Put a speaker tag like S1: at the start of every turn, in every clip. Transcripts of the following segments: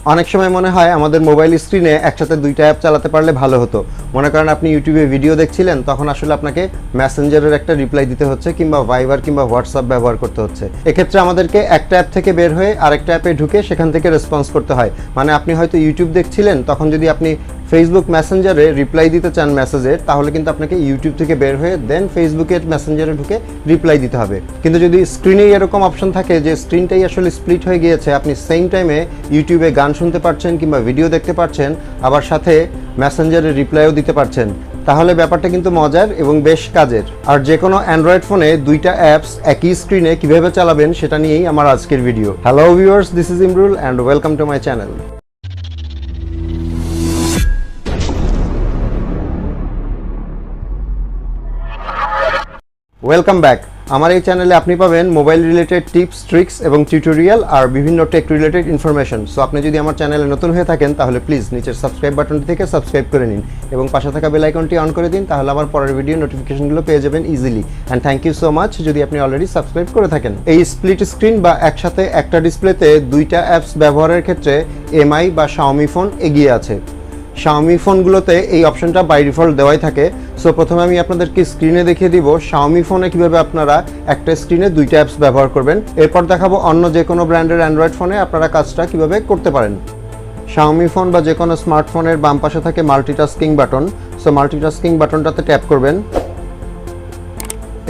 S1: অনেক সময় মনে হয় আমাদের মোবাইল স্ক্রিনে একসাথে দুইটা অ্যাপ চালাতে পারলে ভালো হতো। মনে করেন আপনি ইউটিউবে ভিডিও দেখছিলেন, তখন আসলে আপনাকে মেসেঞ্জারের একটা রিপ্লাই দিতে হচ্ছে কিংবা ভাইবার কিংবা হোয়াটসঅ্যাপ ব্যবহার করতে হচ্ছে। এক্ষেত্রে আমাদেরকে একটা অ্যাপ থেকে বের হয়ে আরেকটা অ্যাপে ঢুকে সেখান থেকে রেসপন্স করতে হয়। মানে আপনি হয়তো ইউটিউব দেখছিলেন, তখন যদি আপনি ফেসবুক মেসেঞ্জারে রিপ্লাই দিতে চান মেসেজের, তাহলে কিন্তু আপনাকে ইউটিউব থেকে বের হয়ে দেন ফেসবুকের মেসেঞ্জারে ঢুকে রিপ্লাই দিতে হবে। কিন্তু যদি স্ক্রিনেই এরকম অপশন থাকে যে স্ক্রিনটাই আসলে স্প্লিট হয়ে গিয়েছে, আপনি সেম টাইমে ইউটিউবে গান শুনতে পারছেন কিংবা ভিডিও দেখতে পারছেন, আবার সাথে মেসেঞ্জারে রিপ্লাইও দিতে পারছেন, তাহলে ব্যাপারটা কিন্তু মজার এবং বেশ কাজের। আর যে কোনো অ্যান্ড্রয়েড ফোনে দুইটা অ্যাপস একই স্ক্রিনে কিভাবে চালাবেন সেটা নিয়েই আমার আজকের video. Hello viewers, this is Imrul and welcome to my channel. Welcome back. আমার এই চ্যানেলে আপনি পাবেন মোবাইল রিলেটেড টিপস, ট্রিক্স এবং টিউটোরিয়াল আর বিভিন্ন টেক রিলেটেড ইনফরমেশন। সো আপনি যদি আমার চ্যানেলে নতুন হয়ে থাকেন তাহলে প্লিজ নিচের সাবস্ক্রাইব বাটনটি থেকে সাবস্ক্রাইব করে নিন এবং পাশে থাকা বেল আইকনটি অন করে দিন, তাহলে আমার পরের ভিডিও নোটিফিকেশনগুলো পেয়ে যাবেন easily. And thank you so much যদি আপনি অলরেডি সাবস্ক্রাইব করে থাকেন। এই স্প্লিট স্ক্রিন বা একসাথে একটা ডিসপ্লেতে দুইটা অ্যাপস ব্যবহারের ক্ষেত্রে এমআই বা শাওমি ফোন এগিয়ে আছে। শাওমি ফোনগুলোতে এই অপশনটা বাই ডিফল্ট দেওয়াই থাকে। সো প্রথমে আমি আপনাদেরকে স্ক্রিনে দেখিয়ে দিব শাওমি ফোনে কিভাবে আপনারা একটা স্ক্রিনে দুইটা অ্যাপস ব্যবহার করবেন। এরপর দেখাবো অন্য যে কোনো ব্র্যান্ডের অ্যান্ড্রয়েড ফোনে আপনারা কাজটা কিভাবে করতে পারেন। শাওমি ফোন বা যে কোনো স্মার্টফোনের বাম পাশে থাকে মাল্টিটাস্কিং বাটন। সো মাল্টিটাস্কিং বাটনটাতে ট্যাপ করবেন।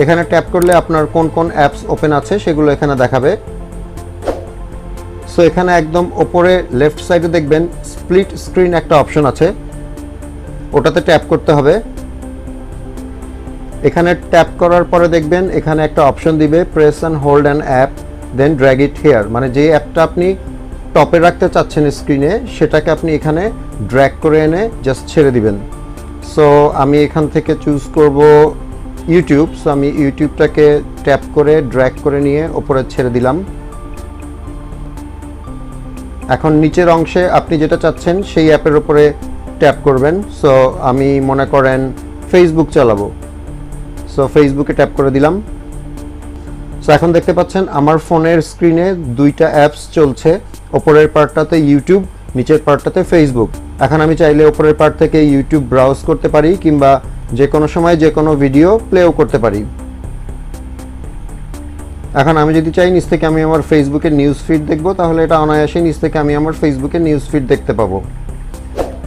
S1: এখানে ট্যাপ করলে আপনার কোন কোন অ্যাপস ওপেন আছে সেগুলো এখানে দেখাবে। সো এখানে একদম ওপরে লেফট সাইডে দেখবেন স্প্লিট স্ক্রিন একটা অপশন আছে, ওটাতে ট্যাপ করতে হবে। এখানে ট্যাপ করার পরে দেখবেন এখানে একটা অপশন দিবে press and hold an app then drag it here, মানে যে অ্যাপটা আপনি টপে রাখতে চাচ্ছেন স্ক্রিনে সেটাকে আপনি এখানে ড্র্যাগ করে এনে জাস্ট ছেড়ে দিবেন। সো আমি এখান থেকে চুজ করব ইউটিউব। সো আমি ইউটিউবটাকে ট্যাপ করে ড্র্যাগ করে নিয়ে ওপরে ছেড়ে দিলাম। এখন নিচের অংশে আপনি যেটা চাচ্ছেন সেই অ্যাপের উপরে ট্যাপ করবেন। সো আমি মনে করেন ফেসবুক চালাবো, সো ফেসবুকে ট্যাপ করে দিলাম। সো এখন দেখতে পাচ্ছেন আমার ফোনের স্ক্রিনে দুইটা অ্যাপস চলছে, ওপরের পার্টটাতে ইউটিউব, নিচের পার্টটাতে ফেসবুক। এখন আমি চাইলে ওপরের পার্ট থেকে ইউটিউব ব্রাউজ করতে পারি কিংবা যে কোনো সময় যে কোনো ভিডিও প্লেও করতে পারি। এখন আমি যদি চাই নিচ থেকে আমি আমার ফেসবুকের নিউজ ফিড দেখবো, তাহলে এটা অনায়াসে নিচ থেকে আমি আমার ফেসবুকের নিউজ ফিড দেখতে পাবো।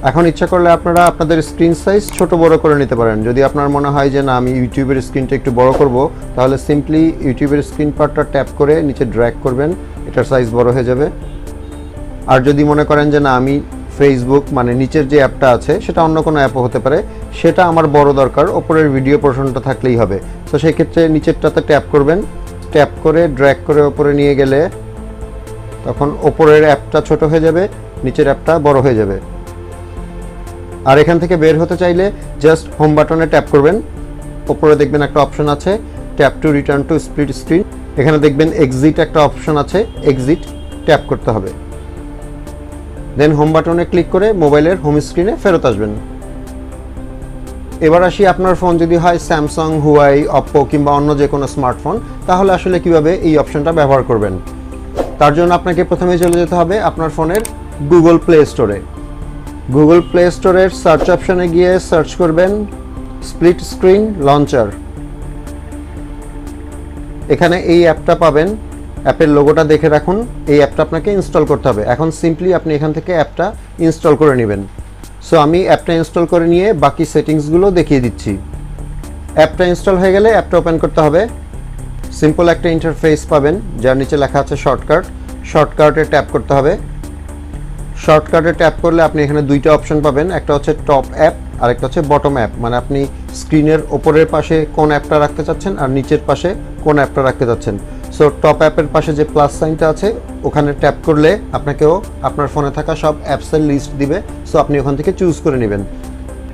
S1: এখন ইচ্ছা করলে আপনারা আপনাদের স্ক্রিন সাইজ ছোট বড় করে নিতে পারেন। যদি আপনার মনে হয় যে না আমি ইউটিউবের স্ক্রিনটা একটু বড় করব, তাহলে সিম্পলি ইউটিউবের স্ক্রিন পার্টটা ট্যাপ করে নিচে ড্র্যাগ করবেন, এটার সাইজ বড় হয়ে যাবে। আর যদি মনে করেন যে না আমি ফেসবুক মানে নিচের যে অ্যাপটা আছে সেটা অন্য কোনো অ্যাপও হতে পারে, সেটা আমার বড় দরকার, ওপরের ভিডিও পোর্শনটা থাকলেই হবে। তো সেই ক্ষেত্রে নিচেরটাতে ট্যাপ করবেন, ট্যাপ করে ড্র্যাগ করে ওপরে নিয়ে গেলে তখন ওপরের অ্যাপটা ছোট হয়ে যাবে, নিচের অ্যাপটা বড় হয়ে যাবে। আর এখান থেকে বের হতে চাইলে জাস্ট হোম বাটনে ট্যাপ করবেন, ওপরে দেখবেন একটা অপশন আছে tap to return to split screen. এখানে দেখবেন এক্সিট একটা অপশন আছে, এক্সিট ট্যাপ করতে হবে। দেন হোম বাটনে ক্লিক করে মোবাইলের হোম স্ক্রিনে ফেরত আসবেন। এবার আসি আপনার ফোন যদি হয় স্যামসাং, হুয়াই, অপ্পো কিংবা অন্য যে কোনো স্মার্টফোন, তাহলে আসলে কিভাবে এই অপশনটা ব্যবহার করবেন। তার জন্য আপনাকে প্রথমে চলে যেতে হবে আপনার ফোনের গুগল প্লে স্টোরে। গুগল প্লে স্টোরের সার্চ অপশনে গিয়ে সার্চ করবেন স্প্লিট স্ক্রিন লঞ্চার। এখানে এই অ্যাপটা পাবেন, অ্যাপের লোগোটা দেখে রাখুন। এই অ্যাপটা আপনাকে ইনস্টল করতে হবে। এখন সিম্পলি আপনি এখান থেকে অ্যাপটা ইনস্টল করে নেবেন। সো আমি অ্যাপটা ইনস্টল করে নিয়ে বাকি সেটিংসগুলো দেখিয়ে দিচ্ছি। অ্যাপটা ইনস্টল হয়ে গেলে অ্যাপটা ওপেন করতে হবে। সিম্পল একটা ইন্টারফেস পাবেন যার নিচে লেখা আছে শর্টকাট। শর্টকাটে ট্যাপ করতে হবে। শর্টকাটে ট্যাপ করলে আপনি এখানে দুইটা অপশন পাবেন, একটা হচ্ছে টপ অ্যাপ আর একটা হচ্ছে বটম অ্যাপ। মানে আপনি স্ক্রিনের ওপরের পাশে কোন অ্যাপটা রাখতে চাচ্ছেন আর নিচের পাশে কোন অ্যাপটা রাখতে চাচ্ছেন। সো টপ অ্যাপের পাশে যে প্লাস সাইনটা আছে ওখানে ট্যাপ করলে আপনাকেও আপনার ফোনে থাকা সব অ্যাপসের লিস্ট দিবে। সো আপনি ওখান থেকে চুজ করে নেবেন।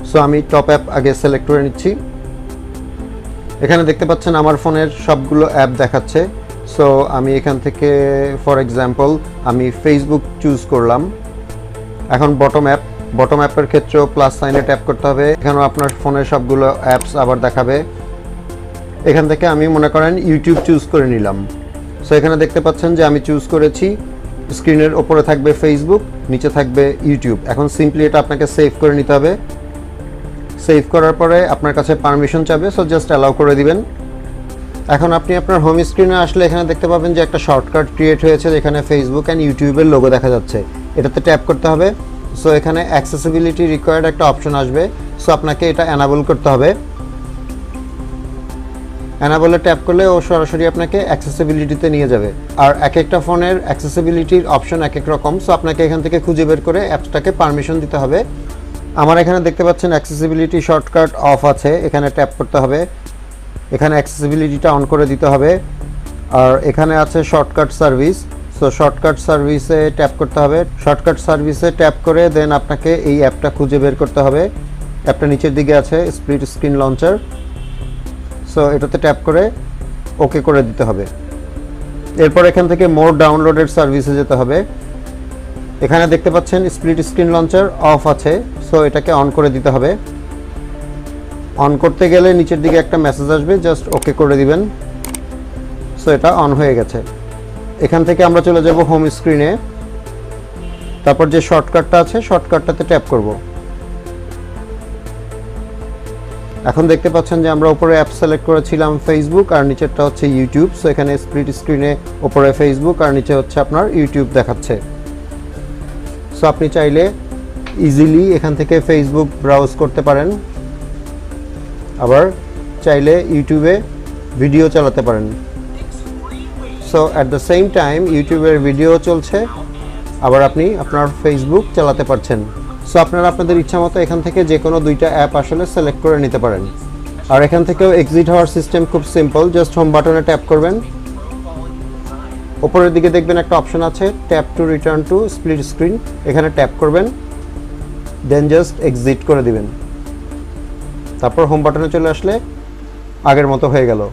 S1: সো আমি টপ অ্যাপ আগে সিলেক্ট করে নিচ্ছি। এখানে দেখতে পাচ্ছেন আমার ফোনের সবগুলো অ্যাপ দেখাচ্ছে। সো আমি এখান থেকে ফর এক্সাম্পল আমি ফেসবুক চুজ করলাম। এখন বটম অ্যাপের ক্ষেত্রেও প্লাস সাইনে ট্যাপ করতে হবে, এখানেও আপনার ফোনের সবগুলো অ্যাপস আবার দেখাবে। এখান থেকে আমি মনে করেন ইউটিউব চুজ করে নিলাম। সো এখানে দেখতে পাচ্ছেন যে আমি চুজ করেছি স্ক্রিনের ওপরে থাকবে ফেসবুক, নিচে থাকবে ইউটিউব। এখন সিম্পলি এটা আপনাকে সেভ করে নিতে হবে। সেভ করার পরে আপনার কাছে পারমিশন চাবে, সো জাস্ট অ্যালাউ করে দিবেন। এখন আপনি আপনার হোম স্ক্রিনে আসলে এখানে দেখতে পাবেন যে একটা শর্টকাট ক্রিয়েট হয়েছে যেখানে ফেসবুক অ্যান্ড ইউটিউবের লোগো দেখা যাচ্ছে। এটাতে ট্যাপ করতে হবে। সো এখানে অ্যাক্সেসিবিলিটি রিকোয়ার্ড একটা অপশন আসবে, সো আপনাকে এটা অ্যানাবল করতে হবে। অ্যানাবলে ট্যাপ করলে ও সরাসরি আপনাকে অ্যাক্সেসিবিলিটিতে নিয়ে যাবে। আর এক একটা ফোনের অ্যাক্সেসিবিলিটির অপশন এক এক রকম, সো আপনাকে এখান থেকে খুঁজে বের করে অ্যাপসটাকে পারমিশন দিতে হবে। আমার এখানে দেখতে পাচ্ছেন অ্যাক্সেসিবিলিটি শর্টকাট অফ আছে, এখানে ট্যাপ করতে হবে। এখানে অ্যাক্সেসিবিলিটিটা অন করে দিতে হবে। আর এখানে আছে শর্টকাট সার্ভিস, সো শর্টকাট সার্ভিসে ট্যাপ করতে হবে। শর্টকাট সার্ভিসে ট্যাপ করে দেন আপনাকে এই অ্যাপটা খুঁজে বের করতে হবে। অ্যাপটা নিচের দিকে আছে, স্প্লিট স্ক্রিন লঞ্চার। সো এটাতে ট্যাপ করে ওকে করে দিতে হবে। এরপর এখান থেকে মোর ডাউনলোডেড সার্ভিসে যেতে হবে। এখানে দেখতে পাচ্ছেন স্প্লিট স্ক্রিন লঞ্চার অফ আছে, সো এটাকে অন করে দিতে হবে। অন করতে গেলে নিচের দিকে একটা মেসেজ আসবে, জাস্ট ওকে করে দিবেন। সো এটা অন হয়ে গেছে। এখান থেকে আমরা চলে যাব হোম স্ক্রিনে। তারপর যে শর্টকাটটা আছে শর্টকাটটাতে ট্যাপ করব। এখন দেখতে পাচ্ছেন যে আমরা উপরে অ্যাপ সিলেক্ট করেছিলাম ফেসবুক আর নিচেরটা হচ্ছে ইউটিউব। সো এখানে স্প্লিট স্ক্রিনে উপরে ফেসবুক আর নিচে হচ্ছে আপনার ইউটিউব দেখাচ্ছে। সো আপনি চাইলে ইজিলি এখান থেকে ফেসবুক ব্রাউজ করতে পারেন, আবার চাইলে ইউটিউবে ভিডিও চালাতে পারেন। So at the same time ইউটিউবের ভিডিও চলছে, আবার আপনি আপনার ফেসবুক চালাতে পারছেন। সো আপনারা আপনাদের ইচ্ছা মতো এখান থেকে যে কোনো দুইটা অ্যাপ আসলে সিলেক্ট করে নিতে পারেন। আর এখান থেকেও এক্সিট হওয়ার সিস্টেম খুব সিম্পল, জাস্ট হোম বাটনে ট্যাপ করবেন। উপরের দিকে দেখবেন একটা অপশন আছে tap to return to split screen, এখানে ট্যাপ করবেন, দেন জাস্ট এক্সিট করে দিবেন। তারপর হোম বাটনে চলে আসলে আগের মতো হয়ে গেল।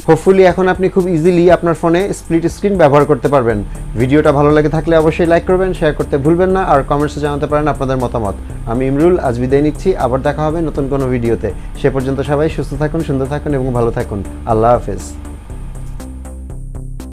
S1: হোপফুলি এখন আপনি খুব ইজিলি আপনার ফোনে স্প্লিট স্ক্রিন ব্যবহার করতে পারবেন। ভিডিওটা ভালো লাগে থাকলে অবশ্যই লাইক করবেন, শেয়ার করতে ভুলবেন না, আর কমেন্টসে জানাতে পারেন আপনাদের মতামত। আমি ইমরুল, আজ বিদায় নিচ্ছি। আবার দেখা হবে নতুন কোনো ভিডিওতে। সে পর্যন্ত সবাই সুস্থ থাকুন, সুন্দর থাকুন এবং ভালো থাকুন। আল্লাহ হাফেজ।